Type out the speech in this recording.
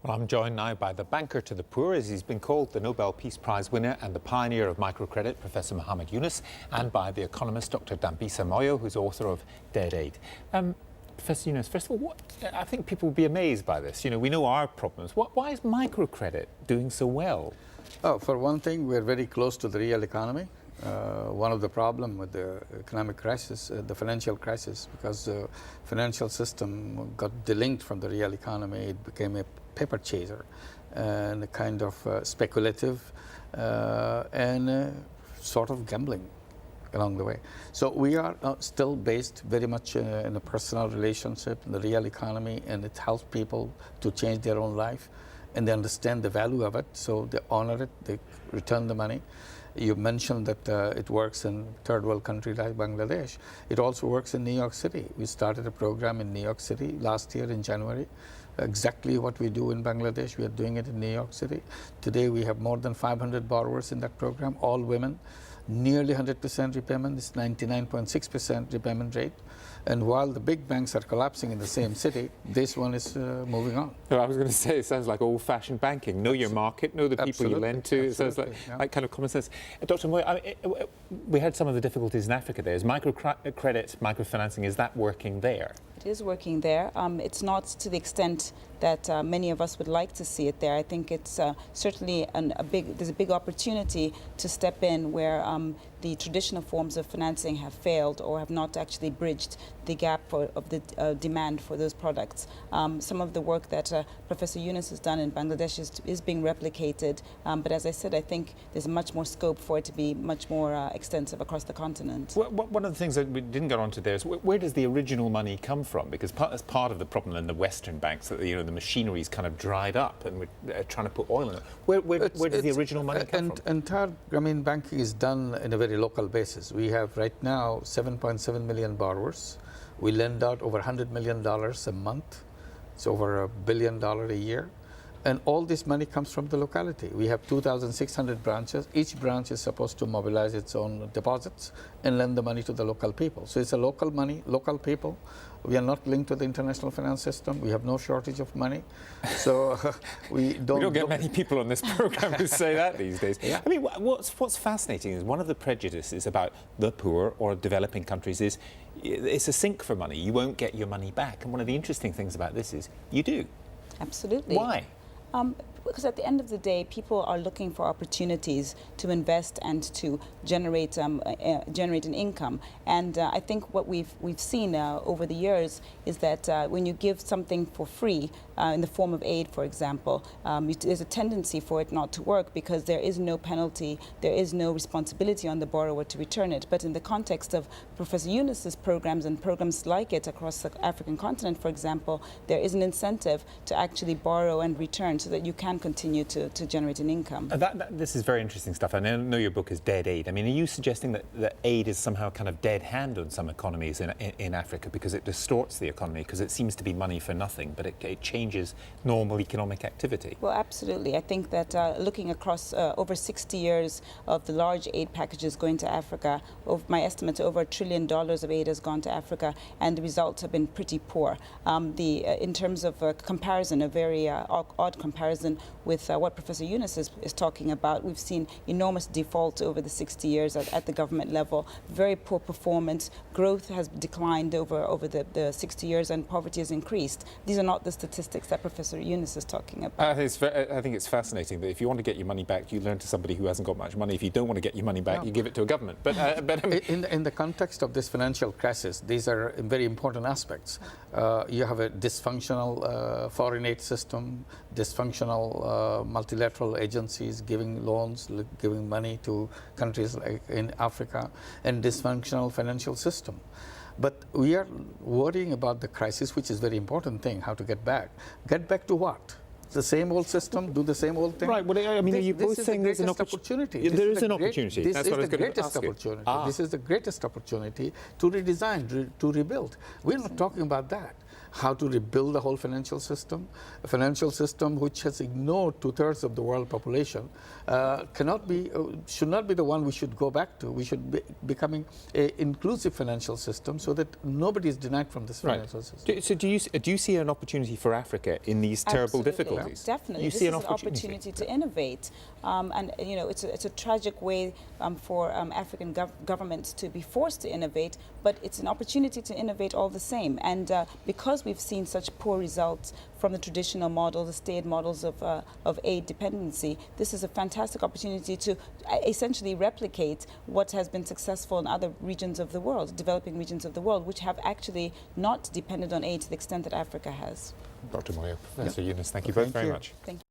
Well, I'm joined now by the banker to the poor, as he's been called, the Nobel Peace Prize winner and the pioneer of microcredit, Professor Muhammad Yunus, and by the economist, Dr. Dambisa Moyo, who's author of Dead Aid. Professor Yunus, first of all, I think people will be amazed by this. You know, we know our problems. Why is microcredit doing so well? Oh, for one thing, we're very close to the real economy. One of the problems with the economic crisis, the financial crisis, because the financial system got delinked from the real economy, it became a paper chaser and a kind of speculative and sort of gambling along the way. So we are still based very much in a personal relationship, in the real economy, and it helps people to change their own life, and they understand the value of it, so they honor it, they return the money. You mentioned that it works in third world country like Bangladesh. It also works in New York City. We started a program in New York City last year in January. Exactly what we do in Bangladesh, we are doing it in New York City. Today we have more than 500 borrowers in that program, all women. Nearly 100% repayment, it's 99.6% repayment rate. And while the big banks are collapsing in the same city, this one is moving on. Well, I was going to say, it sounds like old-fashioned banking. Know your market, know the people you lend to. It sounds like kind of common sense. Dr. Moyo, I mean, we had some of the difficulties in Africa there. Is microcredit, microfinancing, is that working there? It is working there. It's not to the extent that many of us would like to see it there. I think it's certainly there's a big opportunity to step in where the traditional forms of financing have failed or have not actually bridged the gap of the demand for those products. Some of the work that Professor Yunus has done in Bangladesh is being replicated, but as I said, I think there's much more scope for it to be much more extensive across the continent. One of the things that we didn't get onto there is where does the original money come from? Because as part of the problem in the Western banks, that the machinery's kind of dried up, and we're trying to put oil in it. Where does the original money come from? Entire Grameen banking is done in a very local basis. We have right now 7.7 million borrowers. We lend out over $100 million a month. It's over $1 billion a year. And all this money comes from the locality. We have 2,600 branches. Each branch is supposed to mobilize its own deposits and lend the money to the local people. So it's a local money, local people. We are not linked to the international finance system. We have no shortage of money. So we don't get many people on this program who say that these days. Yeah. I mean, what's fascinating is one of the prejudices about the poor or developing countries is it's a sink for money. You won't get your money back. And one of the interesting things about this is you do. Absolutely. Why? Because at the end of the day, people are looking for opportunities to invest and to generate an income. And I think what we've seen over the years is that when you give something for free in the form of aid, for example, there's a tendency for it not to work because there is no penalty, there is no responsibility on the borrower to return it. But in the context of Professor Yunus's programs and programs like it across the African continent, for example, there is an incentive to actually borrow and return so that you can continue to generate an income. This is very interesting stuff. I know your book is Dead Aid. I mean, are you suggesting that aid is somehow kind of dead hand on some economies in Africa because it distorts the economy, because it seems to be money for nothing, but it changes normal economic activity? Well, absolutely. I think that looking across over 60 years of the large aid packages going to Africa, my estimate over $1 trillion of aid has gone to Africa, and the results have been pretty poor. In terms of comparison, a very odd comparison with what Professor Yunus is talking about, we've seen enormous default over the 60 years at the government level, very poor performance, growth has declined over the 60 years, and poverty has increased. These are not the statistics that Professor Yunus is talking about. I think it's fascinating that if you want to get your money back, you learn to somebody who hasn't got much money. If you don't want to get your money back, you give it to a government. But I mean, in the context of this financial crisis, these are very important aspects. You have a dysfunctional foreign aid system, dysfunctional multilateral agencies giving loans, giving money to countries like in Africa, and dysfunctional financial system. But we are worrying about the crisis, which is a very important thing, how to get back. Get back to what? The same old system, do the same old thing? Right, well, I mean, are you both saying there's an opportunity? There is an opportunity. That's what I was going to ask you. This is the greatest opportunity to redesign, to rebuild. We're not talking about that. how to rebuild the whole financial system. A financial system which has ignored 2/3 of the world population should not be the one we should go back to. We should be becoming an inclusive financial system so that nobody is denied from this financial system. So do you see an opportunity for Africa in these terrible Absolutely. difficulties? Definitely. You This see is an an opportunity? opportunity to innovate. And, you know, it's a tragic way for African governments to be forced to innovate, but it's an opportunity to innovate all the same. And because we've seen such poor results from the traditional model, the state models of aid dependency, this is a fantastic opportunity to essentially replicate what has been successful in other regions of the world, developing regions of the world, which have actually not depended on aid to the extent that Africa has. Dr. Moyo, Professor Yunus, thank you both very much. Thank you.